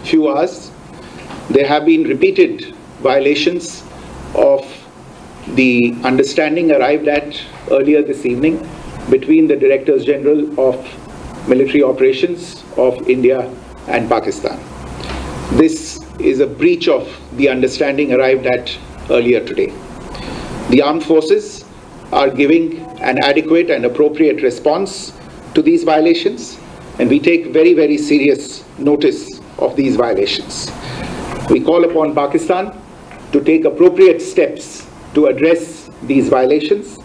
few hours, there have been repeated violations of the understanding arrived at earlier this evening between the Directors General of Military Operations of India and Pakistan. This is a breach of the understanding arrived at earlier today. The armed forces are giving an adequate and appropriate response to these violations, and we take very, very serious notice of these violations. We call upon Pakistan to take appropriate steps to address these violations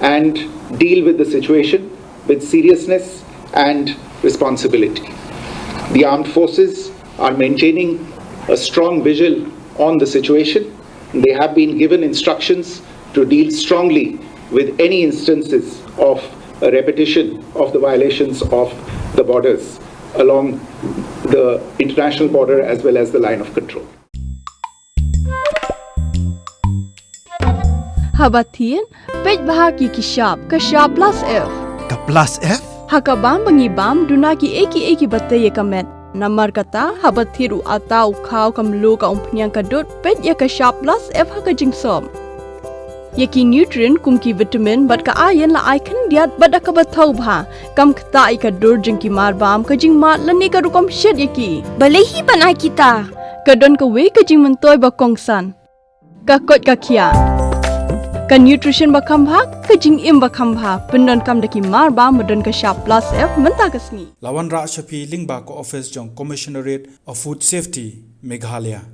and deal with the situation with seriousness and responsibility. The armed forces are maintaining a strong vigil on the situation. They have been given instructions to deal strongly with any instances of a repetition of the violations of the borders along the international border as well as the line of control. Habatin, page bahagi kishab, kashab plus F. Ka plus F? Hakabam bangibam dunaki eki bataya kamet. Namar kata habathiru atau kau kamlu ka umpnyang kadut page ya kashab plus F hakajing som. Yaki nutrient kumki vitamin bat ka ayan la icon diat bada ka bathau bha kam kta ika dur jingki marbam kajing mat lani ka rukom shed yaki balehi banai kita kadon ka we kajing mentoy ba kongsan ka kot ka kia ka nutrition ba khambha kajing im ba khambha pendon kam daki marbam madon ka sharp plus F menta kasni Lawan Ra Shapi Lingba ko office jong Commissionerate of Food Safety Meghalaya